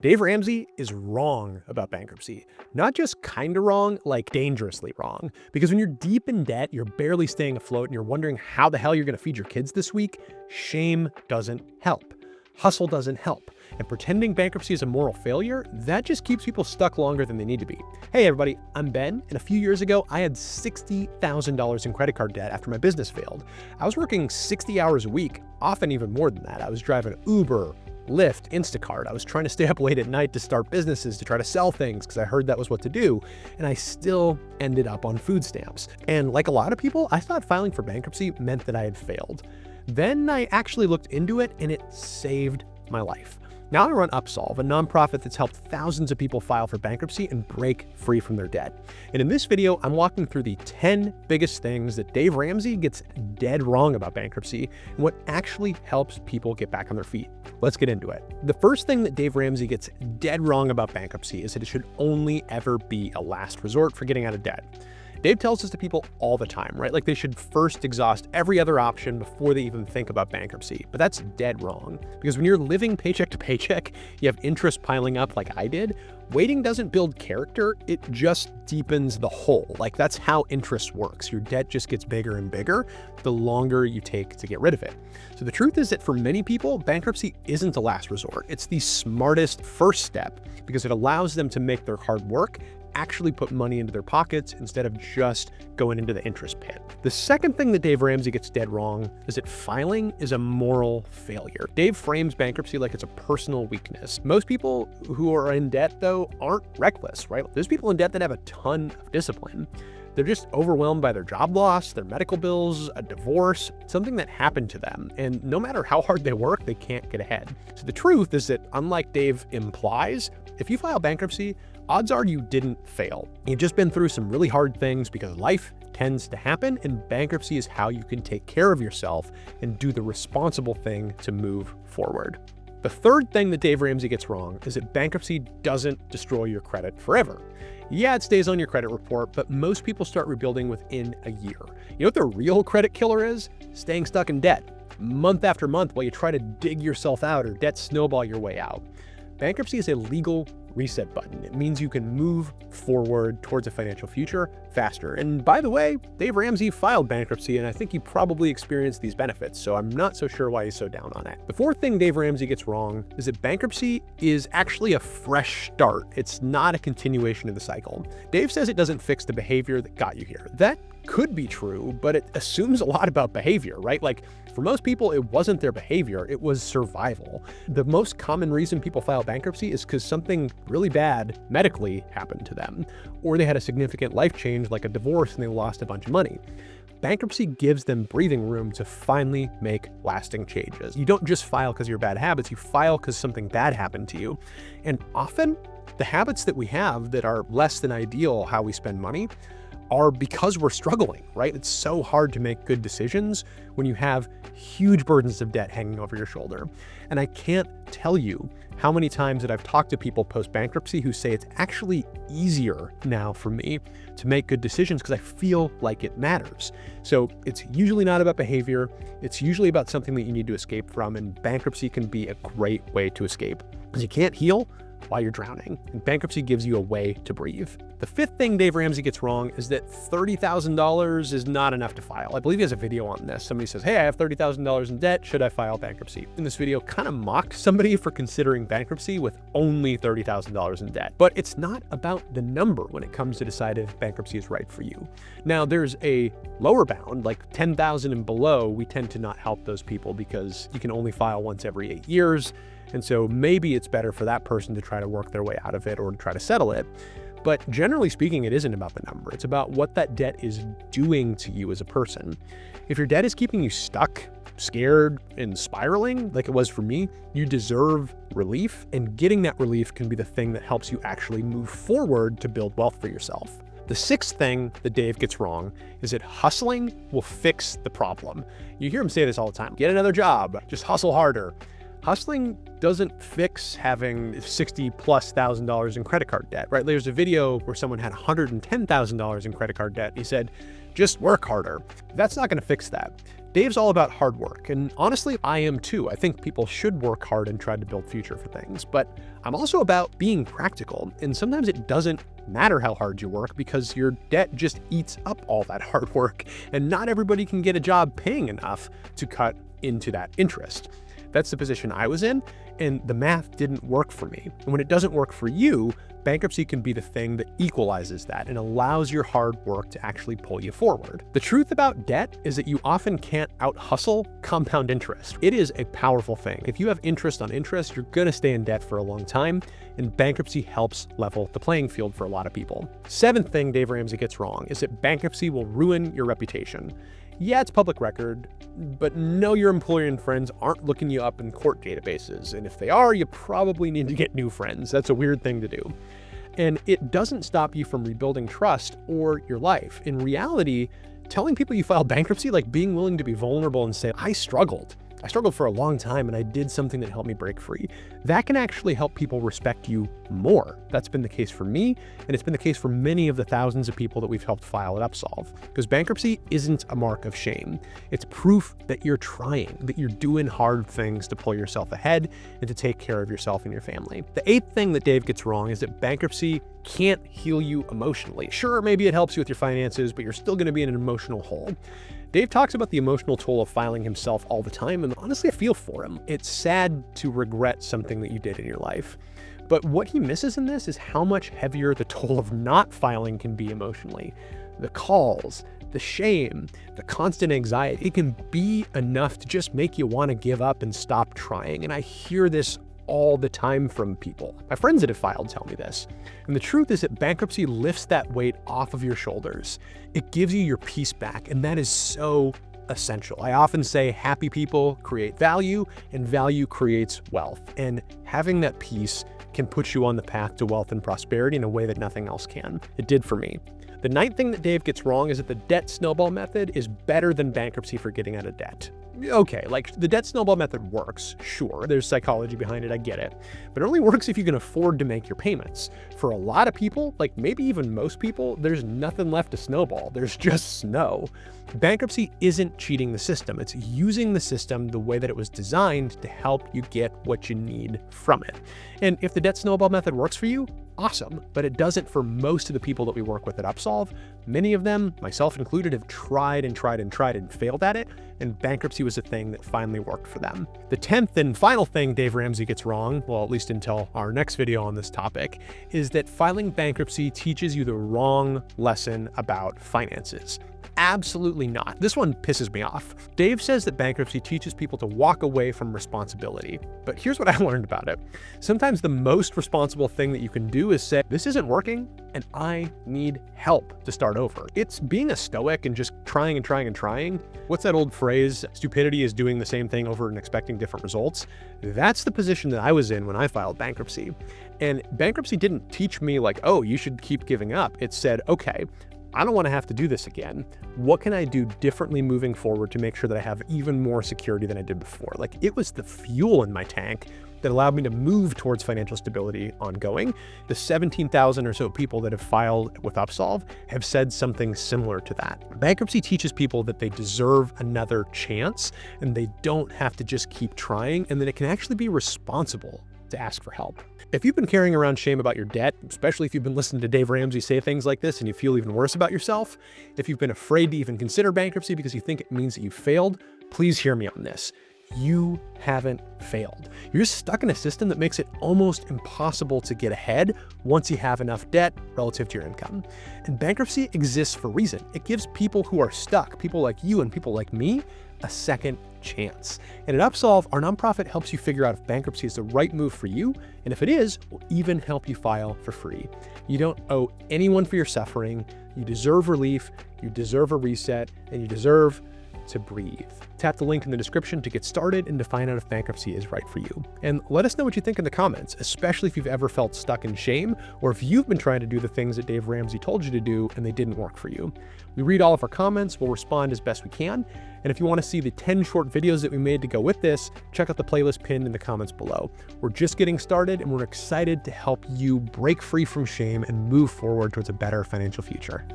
Dave Ramsey is wrong about bankruptcy. Not just kind of wrong, like dangerously wrong. Because when you're deep in debt, you're barely staying afloat, and you're wondering how the hell you're going to feed your kids this week, shame doesn't help. Hustle doesn't help. And pretending bankruptcy is a moral failure, that just keeps people stuck longer than they need to be. Hey everybody, I'm Ben, and a few years ago, I had $60,000 in credit card debt after my business failed. I was working 60 hours a week, often even more than that. I was driving Uber, Lyft, Instacart. I was trying to stay up late at night to start businesses, to try to sell things because I heard that was what to do. And I still ended up on food stamps. And like a lot of people, I thought filing for bankruptcy meant that I had failed. Then I actually looked into it and it saved my life. Now I run Upsolve, a nonprofit that's helped thousands of people file for bankruptcy and break free from their debt. And in this video, I'm walking through the 10 biggest things that Dave Ramsey gets dead wrong about bankruptcy and what actually helps people get back on their feet. Let's get into it. The first thing that Dave Ramsey gets dead wrong about bankruptcy is that it should only ever be a last resort for getting out of debt. Dave tells this to people all the time, right? Like they should first exhaust every other option before they even think about bankruptcy. But that's dead wrong, because when you're living paycheck to paycheck, you have interest piling up like I did. Waiting doesn't build character, it just deepens the hole. Like that's how interest works. Your debt just gets bigger and bigger the longer you take to get rid of it. So the truth is that for many people, bankruptcy isn't a last resort. It's the smartest first step because it allows them to make their hard work actually put money into their pockets instead of just going into the interest pit. The second thing that Dave Ramsey gets dead wrong is that filing is a moral failure. Dave frames bankruptcy like it's a personal weakness. Most people who are in debt, though, aren't reckless, right? There's people in debt that have a ton of discipline. They're just overwhelmed by their job loss, their medical bills, a divorce, something that happened to them. And no matter how hard they work, they can't get ahead. So the truth is that, unlike Dave implies, if you file bankruptcy, odds are you didn't fail. You've just been through some really hard things because life tends to happen, and bankruptcy is how you can take care of yourself and do the responsible thing to move forward. The third thing that Dave Ramsey gets wrong is that bankruptcy doesn't destroy your credit forever. Yeah, it stays on your credit report, but most people start rebuilding within a year. You know what the real credit killer is? Staying stuck in debt, month after month while you try to dig yourself out or debt snowball your way out. Bankruptcy is a legal reset button. It means you can move forward towards a financial future faster. And by the way, Dave Ramsey filed bankruptcy, and I think he probably experienced these benefits, so I'm not so sure why he's so down on it. The fourth thing Dave Ramsey gets wrong is that bankruptcy is actually a fresh start. It's not a continuation of the cycle. Dave says it doesn't fix the behavior that got you here. That could be true, but it assumes a lot about behavior, right? Like for most people, it wasn't their behavior, it was survival. The most common reason people file bankruptcy is because something really bad medically happened to them, or they had a significant life change like a divorce and they lost a bunch of money. Bankruptcy gives them breathing room to finally make lasting changes. You don't just file because of your bad habits, you file because something bad happened to you. And often, the habits that we have that are less than ideal how we spend money are because we're struggling, right? It's so hard to make good decisions when you have huge burdens of debt hanging over your shoulder. And I can't tell you how many times that I've talked to people post-bankruptcy who say it's actually easier now for me to make good decisions because I feel like it matters. So it's usually not about behavior. It's usually about something that you need to escape from, and bankruptcy can be a great way to escape. Because you can't heal while you're drowning, and bankruptcy gives you a way to breathe. The fifth thing Dave Ramsey gets wrong is that $30,000 is not enough to file. I believe he has a video on this. Somebody says, hey, I have $30,000 in debt. Should I file bankruptcy? In this video, kind of mocked somebody for considering bankruptcy with only $30,000 in debt. But it's not about the number when it comes to decide if bankruptcy is right for you. Now, there's a lower bound, like $10,000 and below. We tend to not help those people because you can only file once every 8 years. And so maybe it's better for that person to try to work their way out of it or to try to settle it. But generally speaking, it isn't about the number. It's about what that debt is doing to you as a person. If your debt is keeping you stuck, scared, and spiraling, like it was for me, you deserve relief. And getting that relief can be the thing that helps you actually move forward to build wealth for yourself. The sixth thing that Dave gets wrong is that hustling will fix the problem. You hear him say this all the time. Get another job, just hustle harder. Hustling doesn't fix having $60,000+ in credit card debt, right? There's a video where someone had $110,000 in credit card debt. He said, just work harder. That's not going to fix that. Dave's all about hard work, and honestly, I am too. I think people should work hard and try to build future for things, but I'm also about being practical, and sometimes it doesn't matter how hard you work because your debt just eats up all that hard work, and not everybody can get a job paying enough to cut into that interest. That's the position I was in, and the math didn't work for me. And when it doesn't work for you, bankruptcy can be the thing that equalizes that and allows your hard work to actually pull you forward. The truth about debt is that you often can't out-hustle compound interest. It is a powerful thing. If you have interest on interest, you're gonna stay in debt for a long time, and bankruptcy helps level the playing field for a lot of people. Seventh thing Dave Ramsey gets wrong is that bankruptcy will ruin your reputation. Yeah, it's public record, but know your employer and friends aren't looking you up in court databases. And if they are, you probably need to get new friends. That's a weird thing to do. And it doesn't stop you from rebuilding trust or your life. In reality, telling people you filed bankruptcy, like being willing to be vulnerable and say, I struggled for a long time and I did something that helped me break free. That can actually help people respect you more. That's been the case for me, and it's been the case for many of the thousands of people that we've helped file at Upsolve. Because bankruptcy isn't a mark of shame. It's proof that you're trying, that you're doing hard things to pull yourself ahead and to take care of yourself and your family. The eighth thing that Dave gets wrong is that bankruptcy can't heal you emotionally. Sure, maybe it helps you with your finances, but you're still going to be in an emotional hole. Dave talks about the emotional toll of filing himself all the time, and honestly, I feel for him. It's sad to regret something that you did in your life. But what he misses in this is how much heavier the toll of not filing can be emotionally. The calls, the shame, the constant anxiety, it can be enough to just make you want to give up and stop trying. And I hear this all the time from people. My friends that have filed tell me this. And the truth is that bankruptcy lifts that weight off of your shoulders. It gives you your peace back, and that is so essential. I often say happy people create value, and value creates wealth. And having that peace can put you on the path to wealth and prosperity in a way that nothing else can. It did for me. The ninth thing that Dave gets wrong is that the debt snowball method is better than bankruptcy for getting out of debt. Okay, like the debt snowball method works, sure, there's psychology behind it, I get it, but it only works if you can afford to make your payments. For a lot of people, like maybe even most people, there's nothing left to snowball, there's just snow. Bankruptcy isn't cheating the system, it's using the system the way that it was designed to help you get what you need from it. And if the debt snowball method works for you, awesome, but it doesn't for most of the people that we work with at Upsolve. Many of them, myself included, have tried and failed at it, and bankruptcy was a thing that finally worked for them. The 10th and final thing Dave Ramsey gets wrong, well, at least until our next video on this topic, is that filing bankruptcy teaches you the wrong lesson about finances. Absolutely not. This one pisses me off. Dave says that bankruptcy teaches people to walk away from responsibility. But here's what I learned about it. Sometimes the most responsible thing that you can do is say, this isn't working and I need help to start over. It's being a stoic and just trying and trying and trying. What's that old phrase? Stupidity is doing the same thing over and expecting different results. That's the position that I was in when I filed bankruptcy. And bankruptcy didn't teach me like, oh, you should keep giving up. It said, okay, I don't want to have to do this again. What can I do differently moving forward to make sure that I have even more security than I did before? Like, it was the fuel in my tank that allowed me to move towards financial stability ongoing. The 17,000 or so people that have filed with Upsolve have said something similar to that. Bankruptcy teaches people that they deserve another chance and they don't have to just keep trying, and that it can actually be responsible to ask for help. If you've been carrying around shame about your debt, especially if you've been listening to Dave Ramsey say things like this and you feel even worse about yourself, if you've been afraid to even consider bankruptcy because you think it means that you failed, please hear me on this. You haven't failed. You're just stuck in a system that makes it almost impossible to get ahead once you have enough debt relative to your income. And bankruptcy exists for a reason. It gives people who are stuck, people like you and people like me, a second chance. And at Upsolve, our nonprofit helps you figure out if bankruptcy is the right move for you, and if it is, we'll even help you file for free. You don't owe anyone for your suffering. You deserve relief, you deserve a reset, and you deserve to breathe. Tap the link in the description to get started and to find out if bankruptcy is right for you. And let us know what you think in the comments, especially if you've ever felt stuck in shame, or if you've been trying to do the things that Dave Ramsey told you to do and they didn't work for you. We read all of our comments, we'll respond as best we can. And if you want to see the 10 short videos that we made to go with this, check out the playlist pinned in the comments below. We're just getting started and we're excited to help you break free from shame and move forward towards a better financial future.